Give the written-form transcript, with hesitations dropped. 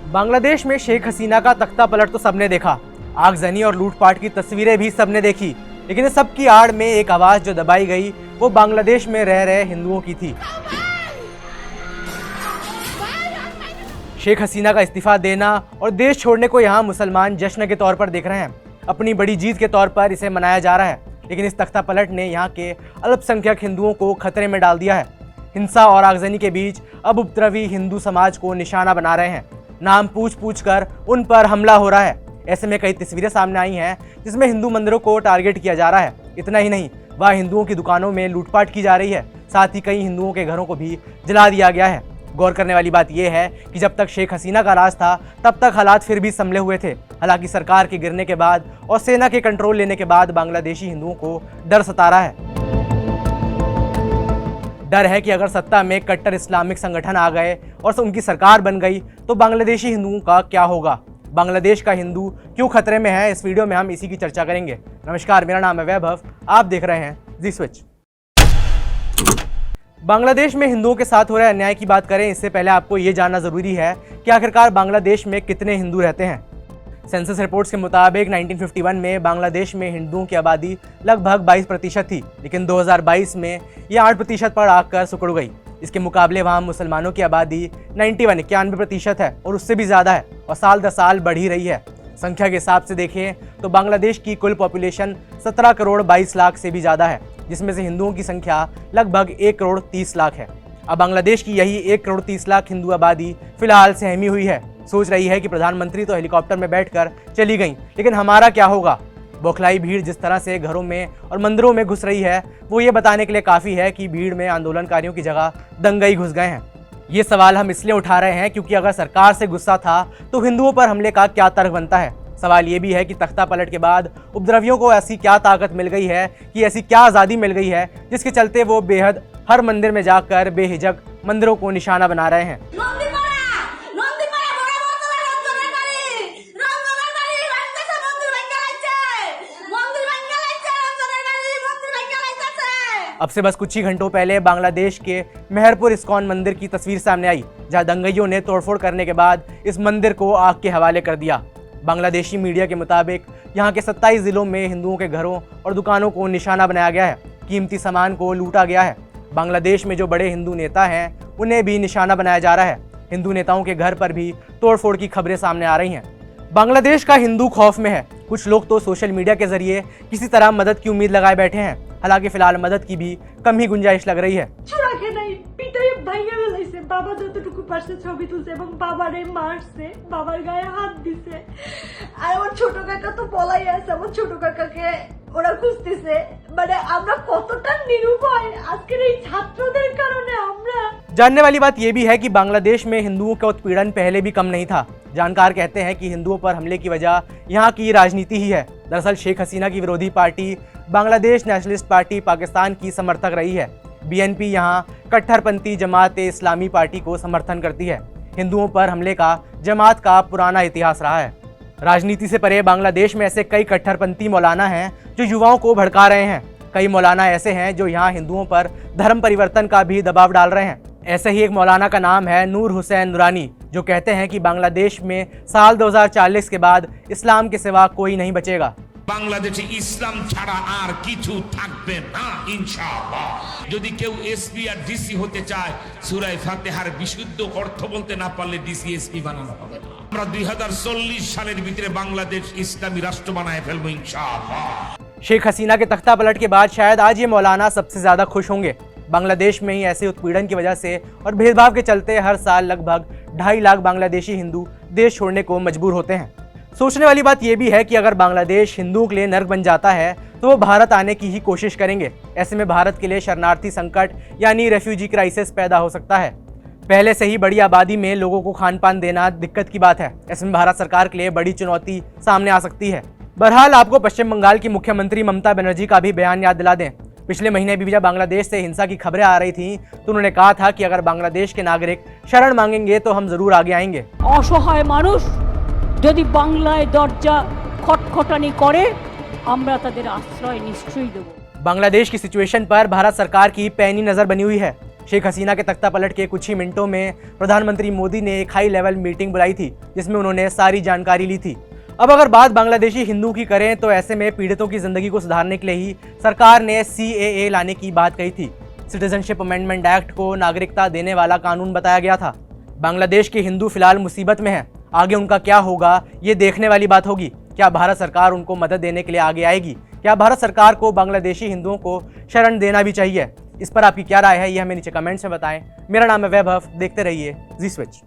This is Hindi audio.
बांग्लादेश में शेख हसीना का तख्ता पलट तो सबने देखा, आगजनी और लूटपाट की तस्वीरें भी सबने देखी, लेकिन इस सब की आड़ में एक आवाज जो दबाई गई वो बांग्लादेश में रह रहे हिंदुओं की थी। शेख हसीना का इस्तीफा देना और देश छोड़ने को यहाँ मुसलमान जश्न के तौर पर देख रहे हैं, अपनी बड़ी जीत के तौर पर इसे मनाया जा रहा है। लेकिन इस तख्ता पलट ने यहाँ के अल्पसंख्यक हिंदुओं को खतरे में डाल दिया है। हिंसा और आगजनी के बीच अब उपद्रवी हिंदू समाज को निशाना बना रहे हैं, नाम पूछ पूछ कर उन पर हमला हो रहा है। ऐसे में कई तस्वीरें सामने आई हैं जिसमें हिंदू मंदिरों को टारगेट किया जा रहा है। इतना ही नहीं, वह हिंदुओं की दुकानों में लूटपाट की जा रही है, साथ ही कई हिंदुओं के घरों को भी जला दिया गया है। गौर करने वाली बात यह है कि जब तक शेख हसीना का राज था तब तक हालात फिर भी संभले हुए थे। हालांकि सरकार के गिरने के बाद और सेना के कंट्रोल लेने के बाद बांग्लादेशी हिंदुओं को डर सता रहा है। डर है कि अगर सत्ता में कट्टर इस्लामिक संगठन आ गए और उनकी सरकार बन गई तो बांग्लादेशी हिंदुओं का क्या होगा। बांग्लादेश का हिंदू क्यों खतरे में है, इस वीडियो में हम इसी की चर्चा करेंगे। नमस्कार, मेरा नाम है वैभव, आप देख रहे हैं जी स्विच। बांग्लादेश में हिंदुओं के साथ हो रहे अन्याय की बात करें इससे पहले आपको ये जानना जरूरी है कि आखिरकार बांग्लादेश में कितने हिंदू रहते हैं। सेंसस रिपोर्ट्स के मुताबिक 1951 में बांग्लादेश में हिंदुओं की आबादी लगभग 22% थी, लेकिन 2022 में यह 8% पर आकर सिकुड़ गई। इसके मुकाबले वहाँ मुसलमानों की आबादी 91% है और उससे भी ज़्यादा है और साल दर साल बढ़ ही रही है। संख्या के हिसाब से देखें तो बांग्लादेश की कुल पॉपुलेशन 17 करोड़ 22 लाख से भी ज़्यादा है, जिसमें से हिंदुओं की संख्या लगभग 1 करोड़ 30 लाख है। अब बांग्लादेश की यही 1 करोड़ 30 लाख हिंदू आबादी फिलहाल सहमी हुई है, सोच रही है कि प्रधानमंत्री तो हेलीकॉप्टर में बैठकर चली गई, लेकिन हमारा क्या होगा। बौखलाई भीड़ जिस तरह से घरों में और मंदिरों में घुस रही है वो ये बताने के लिए काफ़ी है कि भीड़ में आंदोलनकारियों की जगह दंगई घुस गए हैं। ये सवाल हम इसलिए उठा रहे हैं क्योंकि अगर सरकार से गुस्सा था तो हिंदुओं पर हमले का क्या तर्क बनता है। सवाल ये भी है कि तख्ता पलट के बाद उपद्रवियों को ऐसी क्या ताकत मिल गई है, कि ऐसी क्या आज़ादी मिल गई है जिसके चलते वो बेहद हर मंदिर में जाकर बेहिजक मंदिरों को निशाना बना रहे हैं। अब से बस कुछ ही घंटों पहले बांग्लादेश के मेहरपुर इस्कॉन मंदिर की तस्वीर सामने आई, जहां दंगइयों ने तोड़फोड़ करने के बाद इस मंदिर को आग के हवाले कर दिया। बांग्लादेशी मीडिया के मुताबिक यहां के 27 जिलों में हिंदुओं के घरों और दुकानों को निशाना बनाया गया है, कीमती सामान को लूटा गया है। बांग्लादेश में जो बड़े हिंदू नेता हैं उन्हें भी निशाना बनाया जा रहा है। हिंदू नेताओं के घर पर भी तोड़फोड़ की खबरें सामने आ रही हैं। बांग्लादेश का हिंदू खौफ में है। कुछ लोग तो सोशल मीडिया के जरिए किसी तरह मदद की उम्मीद लगाए बैठे हैं, हालांकि फिलहाल मदद की भी कम ही गुंजाइश लग रही है। বাবা যতটুকু পারছে ছবি তুলছে এবং বাবারে মারছে, বাবার গায়ে হাত দিছে। আর আমার ছোট কাকা তো পলাই আছে, আমার ছোট কাকাকে ওরা খুঁজতেছে। মানে আমরা কতটা নিরুপায় আজকের এই ছাত্রদের কারণে। আমরা जानने वाली बात यह भी है कि बांग्लादेश में हिंदुओं का उत्पीड़न पहले भी कम नहीं था। जानकार कहते हैं कि हिंदुओं पर हमले की वजह यहाँ की राजनीति ही है। दरअसल शेख हसीना की विरोधी party Bangladesh nationalist party Pakistan की समर्थक रही है। BNP यहाँ कट्टरपंथी जमात इस्लामी पार्टी को समर्थन करती है। हिंदुओं पर हमले का जमात का पुराना इतिहास रहा है। राजनीति से परे बांग्लादेश में ऐसे कई कट्टरपंथी मौलाना हैं जो युवाओं को भड़का रहे हैं। कई मौलाना ऐसे हैं जो यहाँ हिंदुओं पर धर्म परिवर्तन का भी दबाव डाल रहे हैं। ऐसे ही एक मौलाना का नाम है नूर हुसैन नूरानी, जो कहते हैं कि बांग्लादेश में साल 2040 के बाद इस्लाम के सिवा कोई नहीं बचेगा। বাংলাদেশে ইসলাম ছাড়া আর কিছু থাকবে না ইনশাআল্লাহ। যদি কেউ এসপি আর ডিসি হতে চায় সূরা ফাতিহার বিশুদ্ধ অর্থ বলতে না পারলে ডিসি এসপি বানানো হবে না। আমরা 2040 সালের ভিতরে বাংলাদেশ ইসলামী রাষ্ট্র বানায় ফেলবো ইনশাআল্লাহ। शेख हसीना के तख्ता पलट के बाद शायद आज ये मौलाना सबसे ज्यादा खुश होंगे। बांग्लादेश में ही ऐसे उत्पीड़न की वजह से और भेदभाव के चलते हर साल लगभग 2.5 लाख बांग्लादेशी हिंदू देश छोड़ने को मजबूर होते हैं। सोचने वाली बात यह भी है कि अगर बांग्लादेश हिंदुओं के लिए नर्क बन जाता है तो वो भारत आने की ही कोशिश करेंगे। ऐसे में भारत के लिए शरणार्थी संकट यानी रेफ्यूजी क्राइसिस पैदा हो सकता है। पहले से ही बड़ी आबादी में लोगों को खान पान देना दिक्कत की बात है। ऐसे में भारत सरकार के लिए बड़ी चुनौती सामने आ सकती है। बहरहाल आपको पश्चिम बंगाल की मुख्यमंत्री ममता बनर्जी का भी बयान याद दिला दें। पिछले महीने भी जब बांग्लादेश से हिंसा की खबरें आ रही थी तो उन्होंने कहा था कि अगर बांग्लादेश के नागरिक शरण मांगेंगे तो हम जरूर आगे आएंगे। असहाय मानुष যদি বাংলায় দরজা খটখটানি করে আমরা তাদের আশ্রয় নিশ্চয়ই দেব। बांग्लादेश की सिचुएशन पर भारत सरकार की पैनी नजर बनी हुई है। शेख हसीना के तख्ता पलट के कुछ ही मिनटों में प्रधानमंत्री मोदी ने एक हाई लेवल मीटिंग बुलाई थी जिसमें उन्होंने सारी जानकारी ली थी। अब अगर बात बांग्लादेशी हिंदू की करें तो ऐसे में पीड़ितों की जिंदगी को सुधारने के लिए ही सरकार ने CAA लाने की बात कही थी। सिटीजनशिप अमेंडमेंट एक्ट को नागरिकता देने वाला कानून बताया गया था। बांग्लादेश के हिंदू फिलहाल मुसीबत में हैं। आगे उनका क्या होगा ये देखने वाली बात होगी। क्या भारत सरकार उनको मदद देने के लिए आगे आएगी? क्या भारत सरकार को बांग्लादेशी हिंदुओं को शरण देना भी चाहिए? इस पर आपकी क्या राय है ये हमें नीचे कमेंट्स में बताएं। मेरा नाम है वैभव, देखते रहिए जी स्विच।